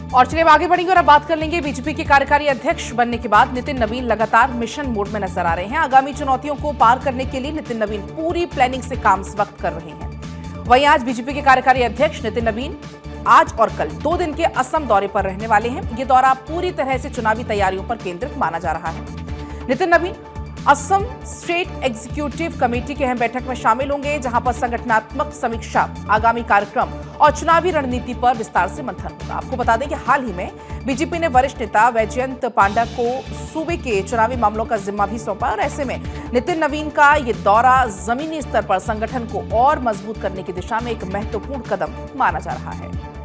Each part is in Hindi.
और चलिए अब आगे बढ़ेंगे और अब बात कर लेंगे बीजेपी के कार्यकारी अध्यक्ष बनने के बाद नितिन नवीन लगातार मिशन मोड में नजर आ रहे हैं। आगामी चुनौतियों को पार करने के लिए नितिन नवीन पूरी प्लानिंग से काम इस वक्त कर रहे हैं। वहीं आज बीजेपी के कार्यकारी अध्यक्ष नितिन नवीन आज और कल 2 दिन के असम दौरे पर रहने वाले हैं। ये दौरा पूरी तरह से चुनावी तैयारियों पर केंद्रित माना जा रहा है। नितिन नवीन असम स्टेट एग्जीक्यूटिव कमेटी की अहम बैठक में शामिल होंगे, जहां पर संगठनात्मक समीक्षा, आगामी कार्यक्रम और चुनावी रणनीति पर विस्तार से मंथन होगा। आपको बता दें कि हाल ही में बीजेपी ने वरिष्ठ नेता वैजयंत पांडा को सूबे के चुनावी मामलों का जिम्मा भी सौंपा और ऐसे में नितिन नवीन का ये दौरा जमीनी स्तर पर संगठन को और मजबूत करने की दिशा में एक महत्वपूर्ण कदम माना जा रहा है।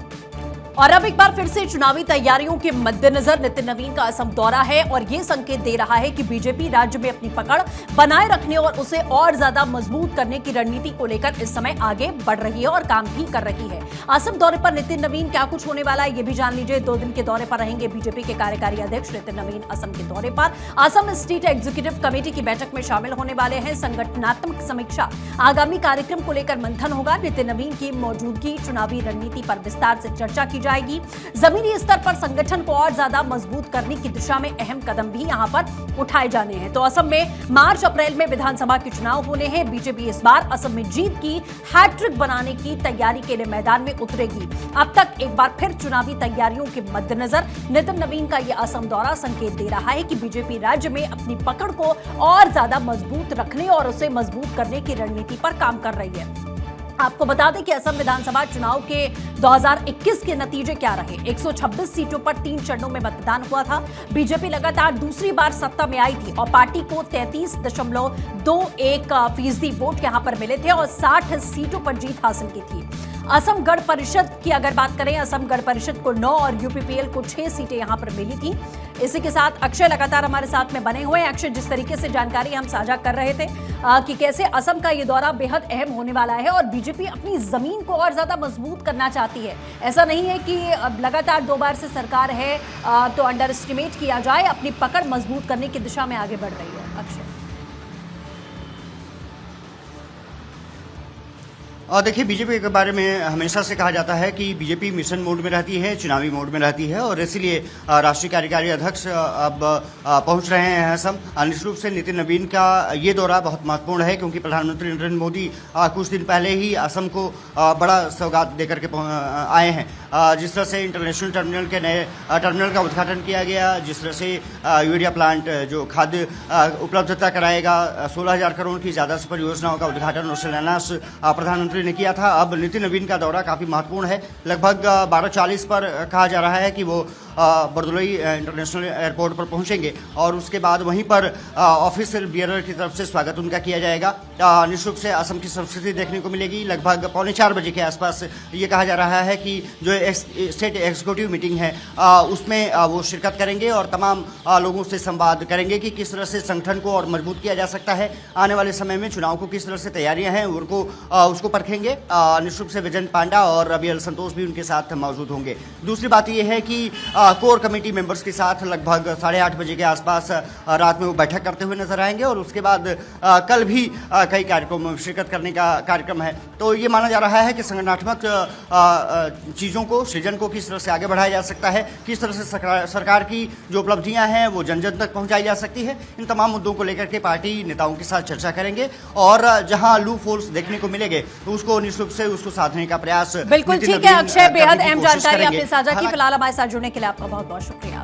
और अब एक बार फिर से चुनावी तैयारियों के मद्देनजर नितिन नवीन का असम दौरा है और यह संकेत दे रहा है कि बीजेपी राज्य में अपनी पकड़ बनाए रखने और उसे और ज्यादा मजबूत करने की रणनीति को लेकर इस समय आगे बढ़ रही है और काम भी कर रही है। असम दौरे पर नितिन नवीन क्या कुछ होने वाला है ये भी जान लीजिए। 2 दिन के दौरे पर रहेंगे बीजेपी के कार्यकारी अध्यक्ष नितिन नवीन। असम के दौरे पर असम स्टेट एग्जीक्यूटिव कमेटी की बैठक में शामिल होने वाले हैं। संगठनात्मक समीक्षा, आगामी कार्यक्रम को लेकर मंथन होगा। नितिन नवीन की मौजूदगी चुनावी रणनीति पर विस्तार से चर्चा की जाएगी। जमीनी स्तर पर संगठन को और ज्यादा मजबूत करने की दिशा में अहम कदम भी यहां पर उठाए जाने हैं। तो असम में मार्च अप्रैल में विधानसभा के चुनाव होने हैं। बीजेपी इस बार असम में जीत की हैट्रिक बनाने की तैयारी के लिए मैदान में उतरेगी। अब तक एक बार फिर चुनावी तैयारियों के मद्देनजर नितिन नवीन का यह असम दौरा संकेत दे रहा है कि बीजेपी राज्य में अपनी पकड़ को और ज्यादा मजबूत रखने और उसे मजबूत करने की रणनीति पर काम कर रही है। आपको बता दें कि असम विधानसभा चुनाव के 2021 के नतीजे क्या रहे। 126 सीटों पर 3 चरणों में मतदान हुआ था। बीजेपी लगातार दूसरी बार सत्ता में आई थी और पार्टी को 33.21% वोट यहां पर मिले थे और 60 सीटों पर जीत हासिल की थी। असम गण परिषद की अगर बात करें, असम गण परिषद को 9 और यूपीपीएल को 6 सीटें यहां पर मिली थी। इसी के साथ अक्षय लगातार हमारे साथ में बने हुए हैं। अक्षय, जिस तरीके से जानकारी हम साझा कर रहे थे कि कैसे असम का ये दौरा बेहद अहम होने वाला है और बीजेपी अपनी जमीन को और ज्यादा मजबूत करना चाहती है। ऐसा नहीं है कि लगातार 2 बार से सरकार है तो अंडर एस्टिमेट किया जाए, अपनी पकड़ मजबूत करने की दिशा में आगे बढ़ रही है। अक्षय, और देखिए, बीजेपी के बारे में हमेशा से कहा जाता है कि बीजेपी मिशन मोड में रहती है, चुनावी मोड में रहती है और इसीलिए राष्ट्रीय कार्यकारी अध्यक्ष अब पहुंच रहे हैं असम। निश्चित रूप से नितिन नवीन का ये दौरा बहुत महत्वपूर्ण है क्योंकि प्रधानमंत्री नरेंद्र मोदी कुछ दिन पहले ही असम को बड़ा सौगात देकर के आए हैं। जिस तरह से इंटरनेशनल टर्मिनल के नए टर्मिनल का उद्घाटन किया गया, जिस तरह से यूरिया प्लांट जो खाद्य उपलब्धता कराएगा, 16,000 करोड़ की ज़्यादा से परियोजनाओं का उद्घाटन और शिलान्यास प्रधानमंत्री ने किया था। अब नितिन नवीन का दौरा काफ़ी महत्वपूर्ण है। लगभग 12:40 पर कहा जा रहा है कि वो बरदोली इंटरनेशनल एयरपोर्ट पर पहुंचेंगे और उसके बाद वहीं पर ऑफिसर बियरर की तरफ से स्वागत उनका किया जाएगा। निश्चित रूप से असम की संस्कृति देखने को मिलेगी। लगभग 3:45 बजे के आसपास ये कहा जा रहा है कि जो स्टेट एग्जीक्यूटिव मीटिंग है उसमें वो शिरकत करेंगे और तमाम लोगों से संवाद करेंगे कि किस तरह से संगठन को और मजबूत किया जा सकता है। आने वाले समय में चुनाव को किस तरह से तैयारियां हैं उसको परखेंगे। निश्चित रूप से वैजयंत पांडा और रवि एल संतोष भी उनके साथ मौजूद होंगे। दूसरी बात यह है कि कोर कमेटी मेंबर्स के साथ लगभग 8:30 बजे के आसपास रात में वो बैठक करते हुए नजर आएंगे और उसके बाद कल भी कई कार्यक्रमों में शिरकत करने का कार्यक्रम है। तो ये माना जा रहा है कि संगठनात्मक चीज़ों को, सृजन को किस तरह से आगे बढ़ाया जा सकता है, किस तरह से सरकार की जो उपलब्धियां हैं वो जन जन तक पहुंचाई जा सकती है। इन तमाम मुद्दों को लेकर के पार्टी नेताओं के साथ चर्चा करेंगे और जहां लूप होल्स देखने को मिलेंगे उसको निश्चित रूप से उसको साधने का प्रयास। बिल्कुल ठीक है अक्षय, बेहद अहम जानकारी आपने साझा की। फिलहाल हमारे साथ जुड़ने के लिए आपका बहुत बहुत शुक्रिया।